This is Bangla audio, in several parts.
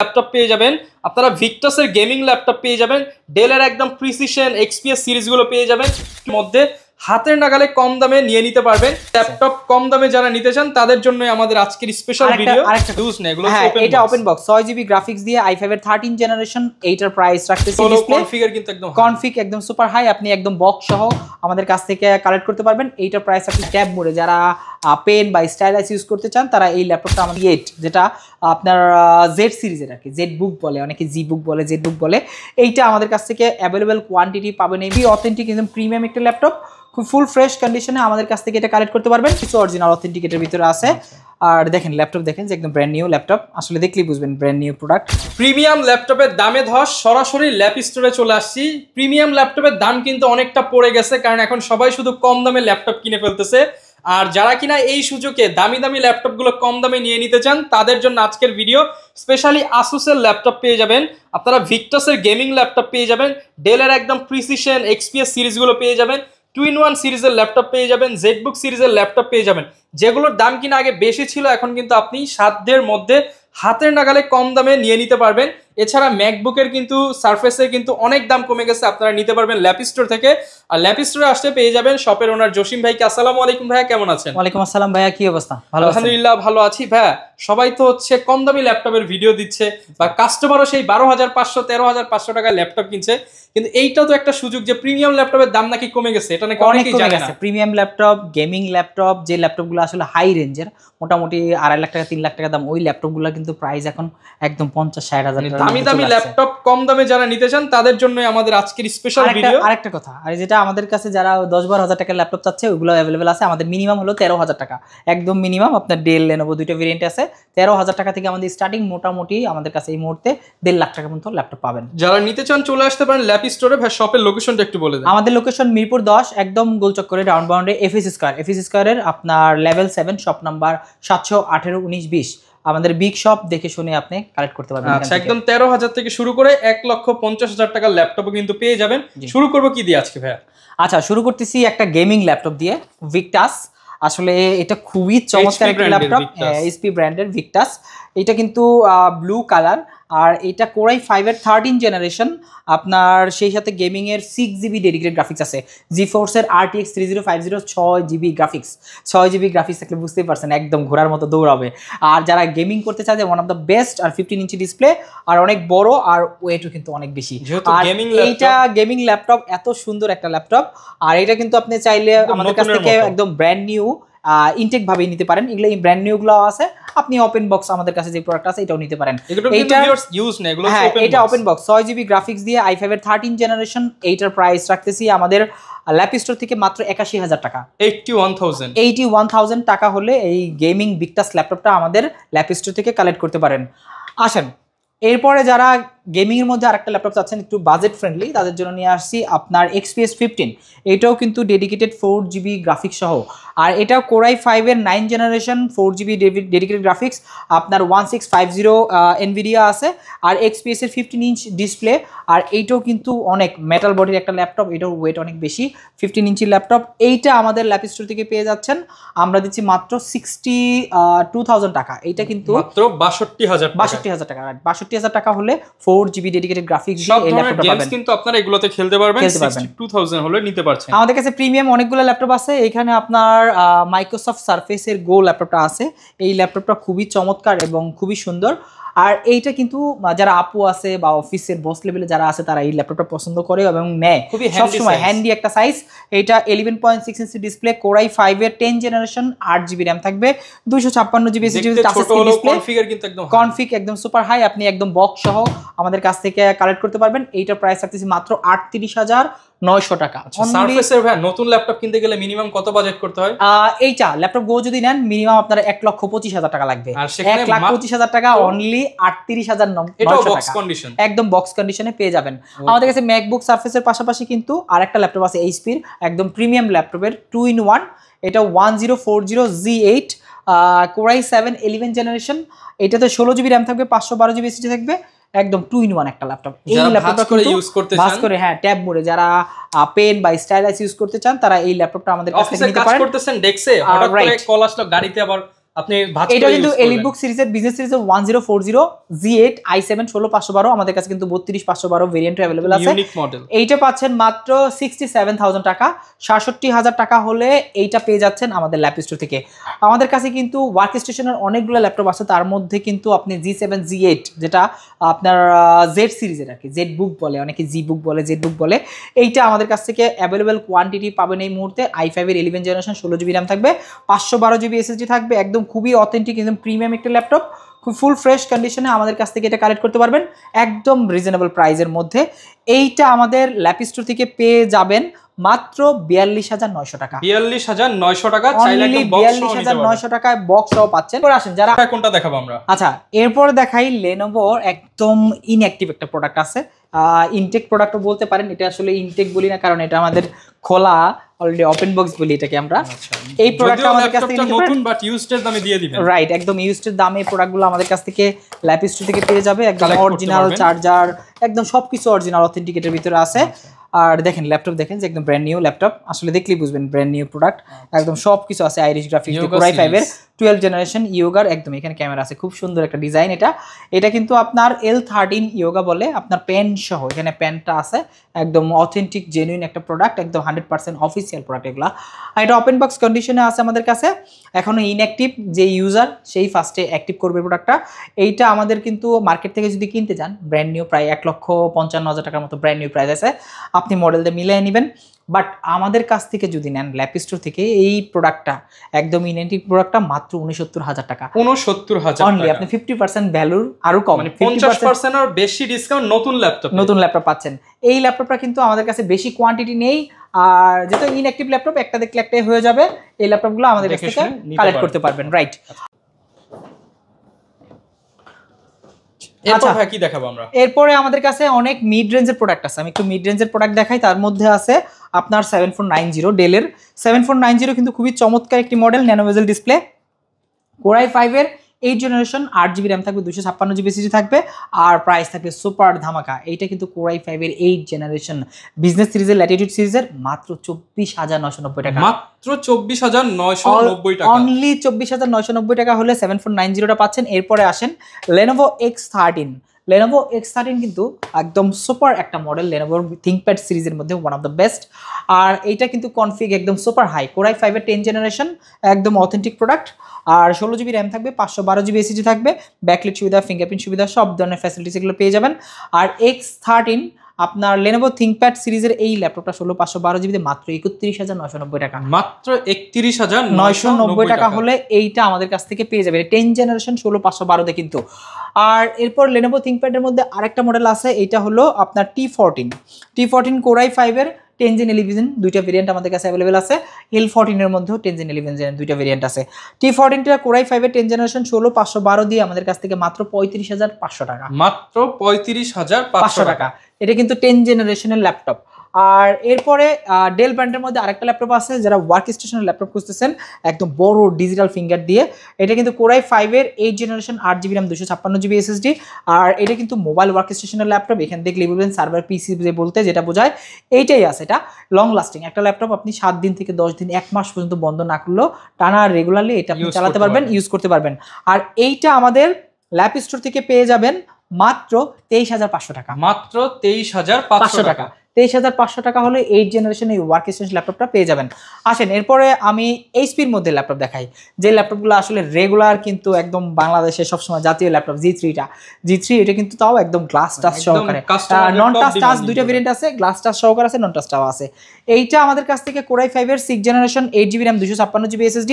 ল্যাপটপ পেয়ে যাবেন, আপনারা ভিক্টাসের গেমিং ল্যাপটপ পেয়ে যাবেন, ডেলের একদম প্রিসিশন এক্সপিএস সিরিজগুলো পেয়ে যাবেন মধ্যে হাতের নাগালে কম দামে নিয়ে নিতে পারবেন। ল্যাপটপ কম দামে যারা নিতে চান তাদের জন্য আমাদের আজকের স্পেশাল ভিডিও। ইউজ না এগুলো, এটা ওপেন বক্স 6GB গ্রাফিক্স দিয়ে i5 এর 13 জেনারেশন। এইটার প্রাইস রাখতেছি ডিসপ্লে কনফিগার কিন্তু একদম কনফিগ একদম সুপার হাই, আপনি একদম বক্স সহ আমাদের কাছ থেকে কালেক্ট করতে পারবেন। এইটার প্রাইস আপনি ট্যাব মোডে যারা পেন বা স্টাইলাস ইউজ করতে চান তারা এই ল্যাপটপটা আমাদের 8 যেটা আপনার জেড সিরিজের আর কি, জেড বুক বলে, অনেকে জি বুক বলে, জেড বুক বলে। এইটা আমাদের কাছ থেকে অ্যাভেলেবেল কোয়ান্টিটি পাবেন। এই অথেন্টিক একদম প্রিমিয়াম একটা ল্যাপটপ, খুব ফুল ফ্রেশ কন্ডিশনে আমাদের কাছ থেকে এটা কালেক্ট করতে পারবেন। কিছু অরিজিনাল অথেন্টিকেটের ভিতরে আছে। আর দেখেন ল্যাপটপ দেখেন যে একদম ব্র্যান্ড নিউ ল্যাপটপ, আসলে দেখলেই বুঝবেন ব্র্যান্ড নিউ প্রোডাক্ট। প্রিমিয়াম ল্যাপটপের দামে ধস সরাসরি ল্যাপ স্টোরে চলে আসছি। প্রিমিয়াম ল্যাপটপের দাম কিন্তু অনেকটা পড়ে গেছে, কারণ এখন সবাই শুধু কম দামে ল্যাপটপ কিনে ফেলতেছে। আর যারা কিনা এই সুযোগে দামি দামি ল্যাপটপগুলো কম দামে নিয়ে নিতে চান তাদের জন্য আজকের ভিডিও। স্পেশালি আসুসের ল্যাপটপ পেয়ে যাবেন, আপনারা ভিক্টাসের গেমিং ল্যাপটপ পেয়ে যাবেন, ডেলের একদম প্রিসিশন এক্সপিএস সিরিজগুলো পেয়ে যাবেন, 2-in-1 সিরিজের ল্যাপটপ পেয়ে যাবেন, জেডবুক সিরিজের ল্যাপটপ পেয়ে যাবেন। যেগুলোর দাম কিনা আগে বেশি ছিল এখন কিন্তু আপনি সাধ্যের মধ্যে হাতের নাগালে কম দামে নিয়ে নিতে পারবেন। এছাড়া ম্যাকবুকের কিন্তু সারফেসের কিন্তু অনেক দাম কমে গেছে, আপনারা নিতে পারবেন ল্যাপ স্টোর থেকে। আর ল্যাপ স্টোরে আসতে পেয়ে যাবেন শপের ওনার জসিম ভাইকে। আসসালামু আলাইকুম ভাইয়া, কেমন আছেন? ওয়ালাইকুম আসসালাম ভাইয়া, কি অবস্থা? ভালো, আলহামদুলিল্লাহ ভালো আছি ভাইয়া। সবাই তো হচ্ছে কম দামি ল্যাপটপের ভিডিও দিচ্ছে, বা কাস্টমারও সেই 12,500 13,500 টাকায় ল্যাপটপ কিনছে, কিন্তু এইটাও তো একটা সুযোগ যে প্রিমিয়াম ল্যাপটপের দাম নাকি কমে গেছে, এটা নাকি অনেকেই জানে না। প্রিমিয়াম ল্যাপটপ, গেমিং ল্যাপটপ, যে ল্যাপটপগুলো আসলে হাই রেঞ্জের, মোটামুটি 2.5 লাখ টাকা 3 লাখ টাকা দাম, ওই ল্যাপটপগুলো কিন্তু প্রাইস এখন একদম 50-60 হাজার টাকা। দামি দামি ল্যাপটপ কম দামে যারা নিতে চান তাদের জন্য আমাদের আজকের স্পেশাল ভিডিও। আরেকটা কথা, আর যেটা আমাদের কাছে যারা 10-12 হাজার টাকার ল্যাপটপ চাচ্ছে ওগুলো অ্যাভেলেবেল আছে। আমাদের মিনিমাম হলো 13,000 টাকা, একদম মিনিমাম। আপনার ডেল লেনোভো দুইটা ভেরিয়েন্ট আছে। 13,000 টাকা থেকে আমাদের স্টার্টিং, মোটামুটি আমাদের কাছে এই মুহূর্তে 1.5 লাখ টাকা পর্যন্ত ল্যাপটপ পাবেন। যারা নিতে চান চলে আসতে পারেন ল্যাপ স্টোরে। ভাই শপের লোকেশনটা একটু বলে দেন। আমাদের লোকেশন মিরপুর 10, একদম গোলচক্করে রাউন্ড বাউন্ডে এফএস স্কয়ারের আপনার লেভেল 7, শপ নাম্বার 718-19-20। আমাদের বিগ শপ, দেখে শুনে আপনি কালেক্ট করতে পারবেন। আচ্ছা, একদম 13,000 থেকে শুরু করে 1,50,000 টাকার ল্যাপটপও কিন্তু পেয়ে যাবেন। শুরু করবো কি দিয়ে আজকে ভাইয়া? আচ্ছা, শুরু করতেছি একটা গেমিং ল্যাপটপ দিয়ে, ভিক্টাস। আসলে এটা খুবই চমৎকার একটা ল্যাপটপ, এইচপি ব্র্যান্ডের ভিক্টাস। এটা কিন্তু ব্লু কালার, আর এটা কোরাই 5 এর 13 জেনারেশন। আপনার সেই সাথে গেমিং এর 6GB ডেডিকেটেড গ্রাফিক্স আছে। জিফোর্স এর RTX 3050 6GB graphics. 6GB graphics থাকলে বুঝতেই পারছেন একদম ঘোড়ার মতো দৌড়াবে। আর যারা গেমিং করতে চায়, ওয়ান অফ দ্য বেস্ট। আর 15 ইঞ্চি ডিসপ্লে, আর অনেক বড়, আর ওয়েটও কিন্তু অনেক বেশি। আর এইটা গেমিং ল্যাপটপ, এত সুন্দর একটা ল্যাপটপ। আর এটা কিন্তু আপনি চাইলে আমাদের কাছ থেকে একদম ব্র্যান্ড নিউ ইনটেক ভাবে নিতে পারেন। এগুলো ব্র্যান্ড নিউ গুলো আছে। আপনি ওপেন বক্স আমাদের কাছে যে প্রোডাক্ট আছে এটাও নিতে পারেন। এটা ইউজ না, এগুলো এটা ওপেন বক্স 6GB গ্রাফিক্স দিয়ে i5 এর 13 জেনারেশন। এইটার প্রাইস রাখতেছি আমাদের ল্যাপ স্টোর থেকে মাত্র 81,000 টাকা। 81,000 টাকা হলে এই গেমিং ভিক্টাস ল্যাপটপটা আমাদের ল্যাপ স্টোর থেকে কালেক্ট করতে পারেন। আসেন, এরপরে যারা গেমিং এর মধ্যে আরেকটা ল্যাপটপ চাচ্ছেন একটু বাজেট ফ্রেন্ডলি, তাদের জন্য নিয়ে আসছি আপনার XPS 15। এটাও কিন্তু ডেডিকেটেড 4GB গ্রাফিক্স সহ। আর এটা কোরাই 5 এর 9 জেনারেশন, 4GB ডেডিকেটেড গ্রাফিক্স। আপনার 1650 এনভিডিয়া আছে, আর XPS এর 15 ইঞ্চ ডিসপ্লে। আর এইটাও কিন্তু অনেক মেটাল বডির একটা ল্যাপটপ, এটাও ওয়েট অনেক বেশি, 15 ইঞ্চি ল্যাপটপ। এইটা আমাদের ল্যাপ স্টোর থেকে পেয়ে যাচ্ছেন, আমরা দিচ্ছি মাত্র 62,000 টাকা। এইটা কিন্তু মাত্র 62,000 টাকা। 62,000 টাকা হলে 4GB ডেডিকেটেড গ্রাফিক্স দিয়ে এই ল্যাপটপটা পাবেন। কিন্তু আপনারা এগুলোতে খেলতে পারবেন। 62,000 হলে নিতে পারছেন। আমাদের কাছে প্রিমিয়াম অনেকগুলো ল্যাপটপ আছে। এখানে আপনার মাইক্রোসফট সারফেস এর গো ল্যাপটপটা আছে। এই ল্যাপটপটা খুবই চমৎকার এবং খুবই সুন্দর। আর এইটা কিন্তু যারা আপু আছে বা অফিসের বস লেভেলে যারা আছে তারা এই ল্যাপটপটা পছন্দ করে এবং নেয়, খুবই সবসময় হ্যান্ডি একটা সাইজ। এইটা 11.6 ইঞ্চি ডিসপ্লে, কোরাই 5 এর 10 জেনারেশন, 8GB র্যাম থাকবে, 256GB touch screen display. Config একদম সুপার হাই, আপনি একদম বক্স সহ আমাদের কাছ থেকে কালেক্ট করতে পারবেন। এইটার প্রাইস রাখতেছি মাত্র 38,900 টাকা। সারফেসের ভাই নতুন ল্যাপটপ কিনতে গেলে মিনিমাম কত বাজেট করতে হয়? এইটা ল্যাপটপ গো যদি নেন মিনিমাম আপনার 1,25,000 টাকা লাগবে। 1,25,000 টাকা অনলি 38,900 টাকা, একদম বক্স কন্ডিশনে পেয়ে যাবেন। আমাদের কাছে ম্যাকবুক সারফেসের পাশাপাশি কিন্তু আরেকটা ল্যাপটপ আছে এইচপির, একদম প্রিমিয়াম ল্যাপটপের 2-in-1। এটা 1040Z8 কোরাই 7 11 জেনারেশন। এটাতে 16GB র্যাম থাকবে, 512GB SSD থাকবে, একদম 2-in-1 একটা ল্যাপটপ। এই ল্যাপটপটা করে ইউজ করতে চান, করে হ্যাঁ ট্যাব মোডে যারা পেন বা স্টাইলাস ইউজ করতে চান তারা এই ল্যাপটপটা আমাদের কাছ থেকে নিতে পারেন। কাজ করতেছেন ডেস্কে, হঠাৎ করে কল আসলো গাড়িতে, আবার আপনি ভাঁজ এটা করে কিন্তু use করবেন। এলিটবুক সিরিজের বিজনেস সিরিজের 1040 G8 i7 16512 আমাদের কাছে কিন্তু 32512 ভেরিয়েন্ট अवेलेबल আছে। Unique model. এইটা পাচ্ছেন মাত্র 67000 টাকা, 67000 টাকা হলে এইটা পেয়ে যাচ্ছেন আমাদের ল্যাপ স্টোর থেকে। আমাদের কাছে কিন্তু ওয়ার্ক স্টেশনের অনেকগুলো ল্যাপটপ আছে, তার মধ্যে কিন্তু আপনি G7 G8 যেটা আপনার জেড সিরিজের আর কি, জেড বুক বলে, অনেকে জি বুক বলে, জেড বুক বলে, এইটা আমাদের কাছ থেকে অ্যাভেলেবেল কোয়ান্টিটি পাবেন এই মুহূর্তে। i5 এর 11 জেনারেশন 16GB RAM থাকবে, 512GB SSD থাকবে, একদম খুবই অথেন্টিক, একদম প্রিমিয়াম একটা ল্যাপটপ, খুব ফুল ফ্রেশ কন্ডিশনে আমাদের কাছ থেকে এটা কালেক্ট করতে পারবেন একদম রিজনেবল প্রাইসের মধ্যে। এইটা আমাদের ল্যাপ স্টোর থেকে পেয়ে যাবেন মাত্র 42900 টাকা। 42900 টাকা, চাইলে একদম বক্স সহ নিতে পারবেন। 42900 টাকায় বক্স সহ পাচ্ছেন। পরে আসেন যারা কোনটা দেখাবো আমরা? আচ্ছা, এরপর দেখাই লেনোভোর একদম ইনঅ্যাক্টিভ একটা প্রোডাক্ট আছে, ইনটেক প্রোডাক্টও বলতে পারেন, এটা আসলে ইনটেক বলি না কারণ এটা আমাদের খোলা অলরেডি ওপেন বক্স বলি এটাকে আমরা। এই প্রোডাক্টটা আমাদের কাছ থেকে নতুন বাট ইউজড এর দামে দিয়ে দিবেন। রাইট, একদম ইউজড এর দামে এই প্রোডাক্টগুলো আমাদের কাছ থেকে ল্যাপ স্টোর থেকে পেয়ে যাবে, একদম অরিজিনাল চার্জার, একদম সবকিছু অরিজিনাল অথেন্টিকেটের ভিতরে আছে। আর দেখেন ল্যাপটপ দেখেন যে একদম ব্র্যান্ড নিউ ল্যাপটপ, আসলে দেখলেই বুঝবেন ব্র্যান্ড নিউ প্রোডাক্ট, একদম সবকিছু আছে, আইরিশ গ্রাফিক্স, Core i5 এর 12 জেনারেশন ইয়োগার, একদম এখানে ক্যামেরা আছে, খুব সুন্দর একটা ডিজাইন। এটা কিন্তু আপনার L13 ইয়োগা বলে, আপনার পেন সহ, এখানে পেনটা আছে, একদম অথেন্টিক জেনুইন একটা প্রোডাক্ট, একদম 100% অফিসিয়াল প্রোডাক্ট এগুলা। আর এটা ওপেন বক্স কন্ডিশনে আছে আমাদের কাছে, এখনো ইনঅ্যাক্টিভ, যে ইউজার সেই ফার্স্টে অ্যাক্টিভ করবে প্রোডাক্টটা। এইটা আমাদের কিন্তু মার্কেট থেকে যদি কিনতে যান ব্র্যান্ড নিউ প্রায় 1,55,000 টাকার মতো ব্র্যান্ড নিউ প্রাইস আছে, আপনি মডেল দিয়ে মিলিয়ে নেবেন। বাট আমাদের কাছ থেকে যদি নেন ল্যাপ স্টোর থেকে এই প্রোডাক্টটা, একদম ইনঅ্যাক্টিভ প্রোডাক্টটা মাত্র 69000 টাকা, 69000 অনলি। আপনি 50% ভ্যালুর আরো কম, মানে 50% আর বেশি ডিসকাউন্ট নতুন ল্যাপটপ পাচ্ছেন। এই ল্যাপটপটা কিন্তু আমাদের কাছে বেশি কোয়ান্টিটি নেই, আর যেটা ইনঅ্যাক্টিভ ল্যাপটপ একটা দেখলে একটাই হয়ে যাবে, এই ল্যাপটপগুলো আমাদের কাছ থেকে কালেক্ট করতে পারবেন। রাইট, এরপর ভাই কি দেখাবো আমরা? এরপরে আমাদের কাছে অনেক মিড রেঞ্জের প্রোডাক্ট আছে, আমি একটু মিড রেঞ্জের প্রোডাক্ট দেখাই। তার মধ্যে আছে আপনার 7490, ডেলের 7490 কিন্তু খুবই চমৎকার একটি মডেল, ন্যানো বেজেল ডিসপ্লে, Core i5 এর 8 জেনারেশন, 8GB RAM থাকবে, 256GB SSD থাকবে, আর প্রাইস থাকবে সুপার ধামাকা। এইটা কিন্তু Core i5 এর 8 জেনারেশন বিজনেস সিরিজের, ল্যাটিটিউড সিরিজের, মাত্র 24990 টাকা, মাত্র 24990 টাকা, অনলি 24990 টাকা হলে 7490টা পাচ্ছেন। এরপরে আসেন Lenovo X13। Lenovo X13 কিন্তু একদম সুপার একটা মডেল, Lenovo ThinkPad সিরিজের মধ্যে ওয়ান অফ দ্য বেস্ট। আর এইটা কিন্তু কনফিগ একদম সুপার হাই, Core i5 এর 10 জেনারেশন, একদম অথেন্টিক প্রোডাক্ট, আর 16GB RAM থাকবে, 512GB SSD থাকবে, ব্যাকলিট সুবিধা, ফিঙ্গারপ্রিন্ট সুবিধা, সব ধরনের ফ্যাসিলিটিস এগুলো পেয়ে যাবেন। আর X13 আপনার Lenovo ThinkPad সিরিজের এই ল্যাপটপটা 512GB মাত্র 31990 টাকা, মাত্র 31990 টাকা হলে এইটা আমাদের কাছ থেকে পেয়ে যাবে, 10 জেনারেশন 16512 কিন্তু। আর এরপর Lenovo ThinkPad এর মধ্যে আরেকটা মডেল আছে, এইটা হলো আপনার T14 Core i5 এর 10 Gen 11 দুইটা ভেরিয়েন্ট আমাদের কাছে অ্যাভেলেবেল আছে, L14 এর মধ্যেও 10 Gen 11 Gen দুইটা ভেরিয়েন্ট আছে। T14টা Core i5 এর 10 জেনারেশন 16512 দিয়ে আমাদের কাছ থেকে মাত্র 35500 টাকা, মাত্র 35500 টাকা। এটা কিন্তু 10 জেনারেশনের ল্যাপটপ। আর এরপরে ডেল ব্র্যান্ডের মধ্যে আরেকটা ল্যাপটপ আছে, যারা ওয়ার্ক স্টেশনের ল্যাপটপ খুঁজতেছেন একদম বড় ডিজিটাল ফিঙ্গার দিয়ে, এটা কিন্তু Core i5 এর 8 generation, 8GB RAM, 256GB SSD। আর এটা কিন্তু মোবাইল ওয়ার্ক স্টেশনের ল্যাপটপ, এখানে দেখলে বলবেন সার্ভার পিসি যে বলতে যেটা বোঝায় এইটাই আছে। এটা লং লাস্টিং একটা ল্যাপটপ, আপনি 7 দিন থেকে 10 দিন, 1 মাস পর্যন্ত বন্ধ না করলেও টানা রেগুলারলি এটা আপনি চালাতে পারবেন, ইউজ করতে পারবেন। আর এইটা আমাদের ল্যাপ স্টোর থেকে পেয়ে যাবেন মাত্র 23500 টাকা, মাত্র 23500 টাকা। 23500 টাকা হলে 8 জেনারেশন এই ওয়ার্ক স্টেশন ল্যাপটপটা পেয়ে যাবেন। আসেন এরপরে আমি এইচপির মধ্যে ল্যাপটপ দেখাই, যে ল্যাপটপগুলো আসলে রেগুলার কিন্তু একদম বাংলাদেশে সবসময় জাতীয় ল্যাপটপ, G3 এটা কিন্তু তাও একদম গ্লাস টাচ সহকারে, নন টাচ দুইটা ভেরিয়েন্ট আছে, গ্লাস টাচ সহকারে আছে, নন টাচটাও আছে। এইটা আমাদের কাছ থেকে Core i5 এর 6 generation, 8GB RAM, 256GB SSD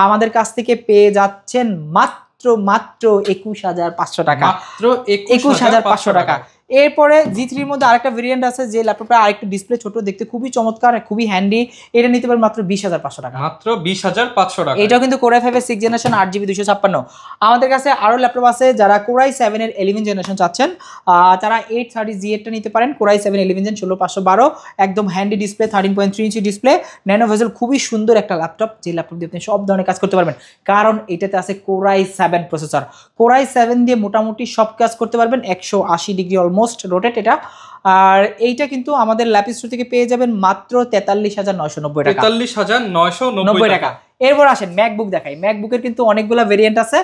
আমাদের কাছ থেকে পেয়ে যাচ্ছেন মাত্র 21500 টাকা, মাত্র 21500 টাকা। এরপরে G3 এর মধ্যে আরেকটা ভেরিয়েন্ট আছে, যে ল্যাপটপটা আরেকটু ডিসপ্লে ছোট, দেখতে খুবই চমৎকার, খুবই হ্যান্ডি, এটা নিতে পারেন মাত্র 20500 টাকা, মাত্র 20500 টাকা। এটাও কিন্তু Core i5 এর 6 জেনারেশন, 8GB 256। আমাদের কাছে আরো ল্যাপটপ আছে, যারা Core i7 এর 11 জেনারেশন চাচ্ছেন তারা 830G8 টা নিতে পারেন, Core i7 11 Gen 16512, একদম handy display, 13.3 inch display, nano bezel, খুবই সুন্দর একটা ল্যাপটপ, যে ল্যাপটপ দিয়ে আপনি সব ধরনের কাজ করতে পারবেন, কারণ এটাতে আছে Core i7 processor. Core i7 দিয়ে মোটামুটি সব কাজ করতে পারবেন, 180 ডিগ্রি অলমোস্ট রোটেট এটা। আর এইটা কিন্তু আমাদের ল্যাপিস স্টোর থেকে পেয়ে যাবেন মাত্র 43,990 টাকা। 43,990 টাকা। এরপর আসেন ম্যাকবুক দেখাই। ম্যাকবুকের কিন্তু অনেকগুলো ভেরিয়েন্ট আছে।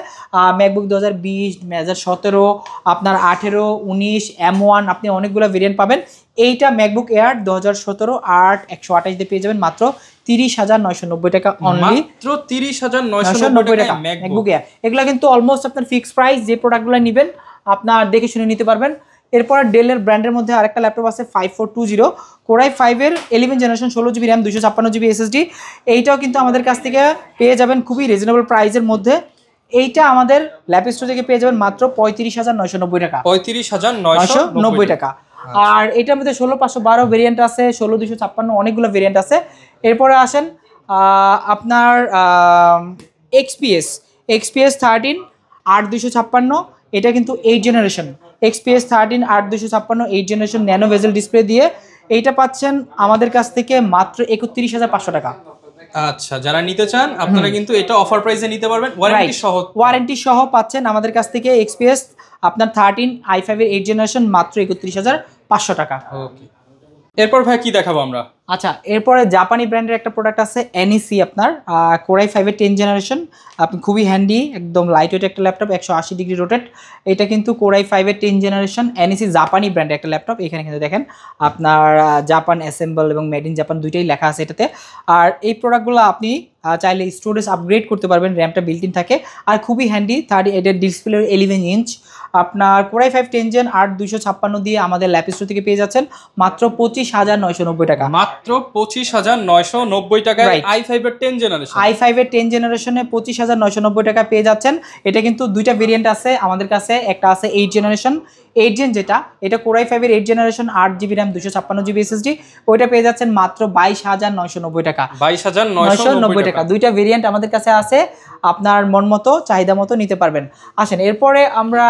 ম্যাকবুক 2020, 2017, আপনার 18, 19, M1, আপনি অনেকগুলো ভেরিয়েন্ট পাবেন। এইটা ম্যাকবুক এয়ার 2017 8 128 দিয়ে পেয়ে যাবেন মাত্র 30,990 টাকা অনলি। মাত্র 30,990 টাকা ম্যাকবুক এয়ার। এগুলা কিন্তু অলমোস্ট আপনার ফিক্সড প্রাইস, যে প্রোডাক্টগুলো নেবেন আপনার দেখে শুনে নিতে পারবেন। এরপর ডেলের ব্র্যান্ডের মধ্যে আরেকটা ল্যাপটপ আছে 5420 কোরাই 5 এর 11 generation 16GB RAM 256GB SSD। এইটাও কিন্তু আমাদের কাছ থেকে পেয়ে যাবেন খুবই রিজনেবল প্রাইসের মধ্যে। এইটা আমাদের ল্যাপটপ স্টোর থেকে পেয়ে যাবেন মাত্র 35,990 টাকা। 35,990 টাকা। আর এটার মধ্যে 16512 ভেরিয়েন্ট আছে, 16256, অনেকগুলো ভেরিয়েন্ট আছে। এরপরে আসেন আপনার XPS 13 8256, এটা কিন্তু 8 generation. XPS 13 8256 8 generation nano bezel display দিয়ে এইটা পাচ্ছেন আমাদের কাছ থেকে মাত্র 31,500 টাকা। আচ্ছা, যারা নিতে চান আপনারা কিন্তু এটা অফার প্রাইসে নিতে পারবেন, ওয়ারেন্টি সহ পাচ্ছেন আমাদের কাছ থেকে। XPS আপনার 13 i5 এর 8 জেনারেশন মাত্র 31,500 টাকা। ওকে, এরপর ভাই কি দেখাবো আমরা? আচ্ছা, এরপরে জাপানি ব্র্যান্ডের একটা প্রোডাক্ট আছে NEC, আপনার কোরাই 5 এর 10 জেনারেশন। আপনি খুবই হ্যান্ডি, একদম লাইট ওয়েট একটা ল্যাপটপ, 180 ডিগ্রি রোটেট। এটা কিন্তু কোরাই 5 এর 10 জেনারেশন NEC জাপানি ব্র্যান্ডের একটা ল্যাপটপ। এখানে কিন্তু দেখেন আপনার জাপান অ্যাসেম্বল এবং মেড ইন জাপান দুইটাই লেখা আছে এটাতে। আর এই প্রোডাক্টগুলো আপনি চাইলে স্টোরেজ আপগ্রেড করতে পারবেন, র্যামটা বিল্ট ইন থাকে। আর খুবই হ্যান্ডি, 38 ডিসপ্লে 11 ইঞ্চ। আপনার কোরাই 5 10 জেন 8256 দিয়ে আমাদের ল্যাপটপ স্টোর থেকে পেয়ে যাচ্ছেন মাত্র 25,990 টাকা। মাত্র 25,990 টাকায় i5 এর 10 জেনারেশন। i5 এর 10 জেনারেশনে 25,990 টাকা পেয়ে যাচ্ছেন। এটা কিন্তু দুইটা ভেরিয়েন্ট আছে আমাদের কাছে। একটা আছে 8 জেনারেশন, 8 জেন যেটা, এটা কোরাই 5 এর 8 generation 8GB RAM 256GB SSD। ওইটা পেয়ে যাচ্ছেন মাত্র 22,990 টাকা। 22,990 টাকা। দুইটা ভেরিয়েন্ট আমাদের কাছে আছে, আপনার মন মতো চাহিদা মতো নিতে পারবেন। আসেন, এরপরে আমরা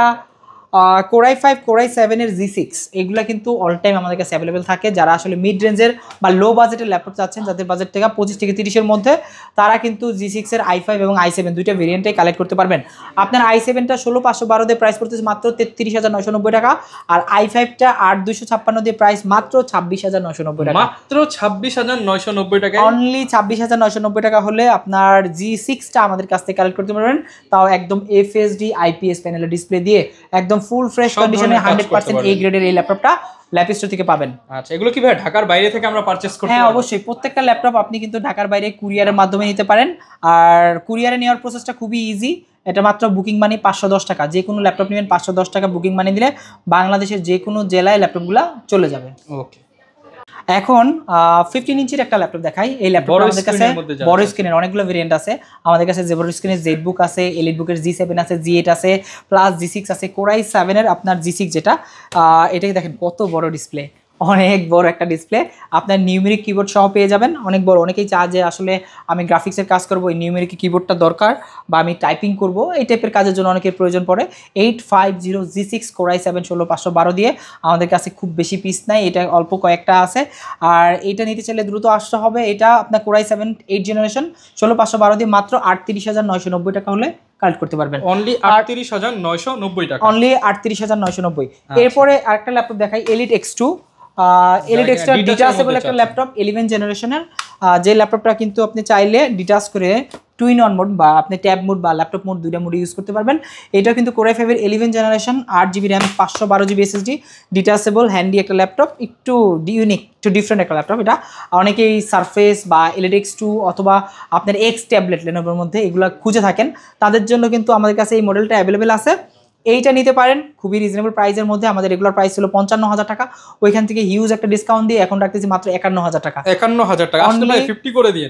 কোরাই 5 কোরাই 7 এর G6 এগুলা কিন্তু অল টাইম আমাদের কাছে অ্যাভেলেবেল থাকে। যারা আসলে মিড রেঞ্জের বা লো বাজেটের ল্যাপটপ চাচ্ছেন, যাদের বাজেট থেকে 25 থেকে 30-এর মধ্যে, তারা কিন্তু G6 এর i5 এবং i7 দুইটা ভেরিয়েন্টে কালেক্ট করতে পারবেন। আপনার i7টা 16512 দিয়ে প্রাইস পড়তেছে মাত্র 33,990 টাকা। আর i5টা 8256 দিয়ে প্রাইস মাত্র 26,990 টাকা। মাত্র 26,990 টাকা। অনলি 26,990 টাকা হলে আপনার G6টা আমাদের কাছ থেকে কালেক্ট করতে পারবেন, তাও একদম FSD IPS প্যানেলের ডিসপ্লে দিয়ে একদম ফুল ফ্রেশ কন্ডিশনে 100% A গ্রেডের এই ল্যাপটপটা ল্যাপটপ স্টোর থেকে পাবেন। আচ্ছা, এগুলো কি ভাই ঢাকার বাইরে থেকে আমরা পারচেজ করতে পারবো? হ্যাঁ, অবশ্যই। প্রত্যেকটা ল্যাপটপ আপনি কিন্তু ঢাকার বাইরে কুরিয়ারের মাধ্যমে নিতে পারেন। আর কুরিয়ারে নেওয়ার প্রসেসটা খুবই ইজি। এটা মাত্র বুকিং মানি 510 টাকা। যে কোনো ল্যাপটপ নেবেন 510 টাকা বুকিং মানি দিলে বাংলাদেশের যে কোনো জেলায় ল্যাপটপগুলো চলে যাবে। ওকে, এখন 15 ইঞ্চির একটা ল্যাপটপ দেখাই। এই ল্যাপটপটা আমাদের কাছে বড় স্ক্রিনের অনেকগুলো ভেরিয়েন্ট আছে। আমাদের কাছে বড় স্ক্রিনের জেডবুক আছে, এলিটবুকের G7 আছে, G8 আছে, প্লাস G6 আছে। কোরাই 7 এর আপনার G6 যেটা, এটাকে দেখেন কত বড় ডিসপ্লে, অনেক বড় একটা ডিসপ্লে। আপনার নিউমেরিক কিবোর্ড সহ পেয়ে যাবেন, অনেক বড়। অনেকেই চায় যে আসলে আমি গ্রাফিক্সের কাজ করব, এই নিউমেরিক কিবোর্ডটা দরকার, বা আমি টাইপিং করব, এই টাইপের কাজের জন্য অনেকের প্রয়োজন পড়ে। 850 G6 কোরাই 7 16512 দিয়ে আমাদের কাছে খুব বেশি পিস নাই, এটা অল্প কয়েকটা আছে। আর এটা নিতে চাইলে দ্রুত আসতে হবে। এটা আপনার কোরাই 7 8 জেনারেশন 16512 দিয়ে মাত্র 38,990 টাকা হলে কালেক্ট করতে পারবেন। অনলি 38,990 টাকা। অনলি 38,990। এরপরে আরেকটা ল্যাপটপ দেখাই, elite X2। Elite X2 detachable একটা ল্যাপটপ 11 জেনারেশনের। যে ল্যাপটপটা কিন্তু আপনি চাইলে ডিটাচ করে টুইন অন মোড বা আপনি ট্যাব মোড বা ল্যাপটপ মোড দুইটা মোড ইউজ করতে পারবেন। এটা কিন্তু কোরাই 5 এর 11 generation 8GB RAM 512GB SSD detachable handy একটা ল্যাপটপ, একটু ইউনিক, একটু ডিফারেন্ট একটা ল্যাপটপ। এটা অনেকেই সারফেস বা এলিট X2 অথবা আপনার এক্স ট্যাবলেট লেনোভোর মধ্যে এগুলো খুঁজে থাকেন, তাদের জন্য কিন্তু আমাদের কাছে এই মডেলটা অ্যাভেলেবেল আছে। এইটা নিতে পারেন খুবই রিজনেবল প্রাইসের মধ্যে। আমাদের রেগুলার প্রাইস ছিল 55,000 টাকা, ওইখান থেকে হিউজ একটা ডিসকাউন্ট দিয়ে এখন রাখতেছি মাত্র 51,000 টাকা। 51,000 টাকা আসলে 50 করে দিয়ে।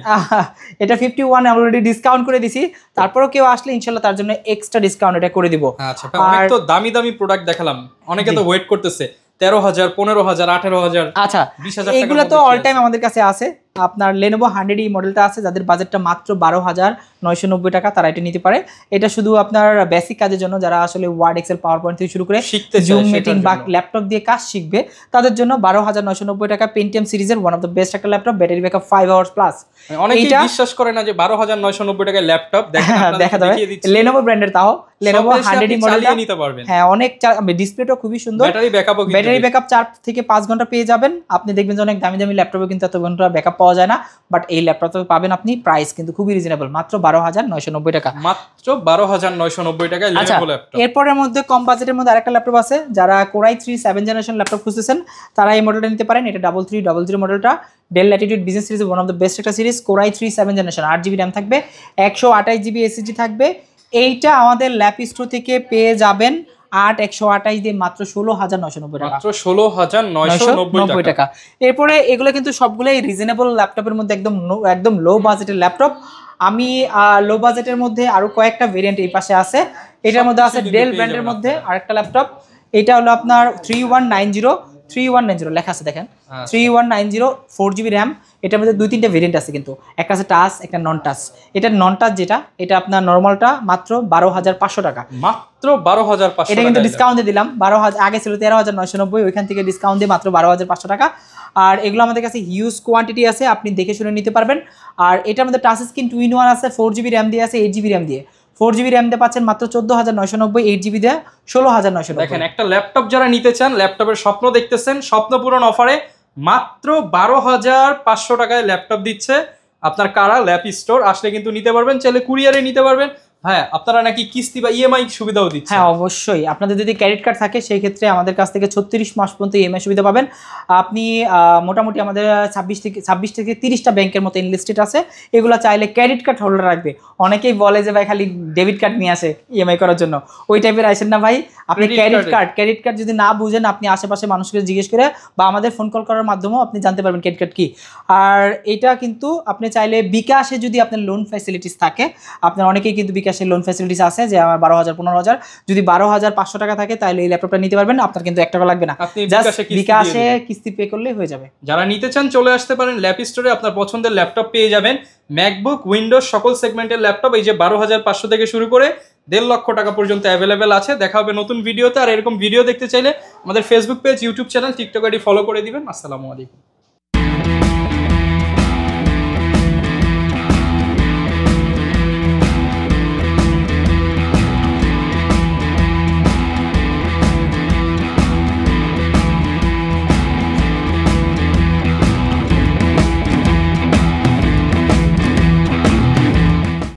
এটা 51 অলরেডি ডিসকাউন্ট করে দিছি, তারপরেও কেউ আসলে ইনশাআল্লাহ তার জন্য এক্সট্রা ডিসকাউন্ট এটা করে দিব। আচ্ছা, অনেক তো দামি দামি প্রোডাক্ট দেখালাম, অনেকে তো ওয়েট করতেছে 13,000 15,000 18,000। আচ্ছা, 20,000 এগুলো তো অল টাইম আমাদের কাছে আছে। আপনার Lenovo 100E মডেলটা আছে, যাদের বাজেটটা মাত্র 12,990 টাকা, তারা এটা নিতে পারে। এটা শুধু আপনার বেসিক কাজের জন্য, যারা আসলে ওয়ার্ড, এক্সেল, পাওয়ার পয়েন্ট থেকে শুরু করে জুম মিটিং বা ল্যাপটপ দিয়ে কাজ শিখবে, তাদের জন্য 12,990 টাকা পেন্টিয়াম সিরিজের ওয়ান অফ দ্য বেস্ট একটা laptop, battery backup 5 hours plus. অনেকেই বিশ্বাস করে না যে 12,990 টাকায় ল্যাপটপ দেখা যাবে। Lenovo ব্র্যান্ডের, তাও Lenovo 100E মডেলটা নিতে পারবেন। হ্যাঁ, অনেক ডিসপ্লেটাও খুবই সুন্দর, ব্যাটারি ব্যাকআপ 4 থেকে 5 ঘন্টা পেয়ে যাবেন। আপনি দেখবেন যে অনেক দামি দামি ল্যাপটপে কিন্তু এত ঘন্টা ব্যাকআপ পাওয়া যায় না, বাট এই ল্যাপটপে পাবেন আপনি। প্রাইস কিন্তু খুবই রিজনেবল, মাত্র 12,990 টাকা, মাত্র 12,990 টাকায় Lenovo ল্যাপটপ। এরপরের মধ্যে কম বাজেটের মধ্যে আরেকটা ল্যাপটপ আছে, যারা Core i3 7th generation laptop খুঁজতেছেন, তারা এই মডেলটা নিতে পারেন। এটা 3300 মডেলটা, Dell Latitude business series, one of the best একটা series. Core i3 7th generation, 8GB RAM থাকবে, 128GB SSD থাকবে। এইটা আমাদের ল্যাপ স্টোর থেকে পেয়ে যাবেন 128 দিয়ে মাত্র 16,990 টাকা, মাত্র 16,990 টাকা। এরপরে এগুলো কিন্তু সবগুলোই রিজনেবল ল্যাপটপের মধ্যে, একদম লো বাজেটের ল্যাপটপ। আমি লো বাজেটের মধ্যে আরো কয়েকটা ভেরিয়েন্ট এই পাশে আছে। এটার মধ্যে আছে ডেল ব্র্যান্ডের মধ্যে আরেকটা ল্যাপটপ, এটা হলো আপনার 3190 লেখা আছে দেখেন, 3190 4GB র্যাম। এটার মধ্যে 2-3টা ভেরিয়েন্ট আছে, কিন্তু একটা আছে টাচ, একটা নন টাচ। এটা নন টাচ যেটা, এটা আপনার নরমালটা মাত্র 12,500 টাকা, মাত্র 12,500। এটা কিন্তু ডিসকাউন্টে দিলাম 12,000, আগে ছিল 13,990, ওইখান থেকে ডিসকাউন্ট দিয়ে মাত্র 12,500 টাকা। আর এগুলো আমাদের কাছে হিউজ কোয়ান্টিটি আছে, আপনি দেখে শুনে নিতে পারবেন। আর এটার মধ্যে টাচ স্ক্রিন 2-in-1 আছে, 4GB র্যাম দিয়ে আছে, 8GB র্যাম দিয়ে। 4GB র্যাম দিয়ে পাচ্ছেন মাত্র 14,990, 8GB দিয়ে 16,990। দেখেন, একটা ল্যাপটপ যারা নিতে চান, ল্যাপটপের স্বপ্ন দেখতেছেন, স্বপ্ন পূরণ অফারে মাত্র 12,500 টাকায় ল্যাপটপ দিচ্ছে আপনার কারা ল্যাপ স্টোর। আসলে কিন্তু নিতে পারবেন, চাইলে কুরিয়ারে নিতে পারবেন। হ্যাঁ, আপনারা নাকি কিস্তি বা ইএমআই সুবিধাও দিচ্ছেন। হ্যাঁ, অবশ্যই। আপনাদের যদি ক্রেডিট কার্ড থাকে, সেই ক্ষেত্রে আমাদের কাছ থেকে 36 মাস পর্যন্ত ইএমআই সুবিধা পাবেন। আপনি মোটামুটি আমাদের 26 থেকে 30টা ব্যাংকের মতো ইনলিস্টেড আছে, এগুলো চাইলে ক্রেডিট কার্ড হোল্ডার রাখবে। অনেকেই বলে যে ভাই খালি ডেবিট কার্ড নিয়ে আসে ইএমআই করার জন্য, ওই টাইপের আসেন না ভাই। আপনি ক্রেডিট কার্ড যদি না বুঝেন, আপনি আশেপাশে মানুষকে জিজ্ঞেস করে বা আমাদের ফোন কল করার মাধ্যমেও আপনি জানতে পারবেন ক্রেডিট কার্ড কি। আর এটা কিন্তু আপনি চাইলে বিকাশে যদি আপনার লোন ফ্যাসিলিটিস থাকে, আপনার অনেকেই কিন্তু বিকাশে লোন ফ্যাসিলিটিস আছে যে আমার 12,000 15,000, যদি 12,500 টাকা থাকে তাহলে এই ল্যাপটপটা নিতে পারবেন। আপনার কিন্তু 1 টাকা লাগবে না, বিকাশে কিস্তি পে করলেই হয়ে যাবে। যারা নিতে চান চলে আসতে পারেন ল্যাপ স্টোরে, আপনার পছন্দের ল্যাপটপ পেয়ে যাবেন। ম্যাকবুক, উইন্ডোজ সকল সেগমেন্টের ল্যাপটপ এই যে 12,500 থেকে শুরু করে 1.5 লক্ষ টাকা পর্যন্ত অ্যাভেলেবেল আছে। দেখা হবে নতুন ভিডিওতে। আর এরকম ভিডিও দেখতে চাইলে আমাদের Facebook page, YouTube channel, TikTok ID follow করে দিবেন। আসসালামু আলাইকুম।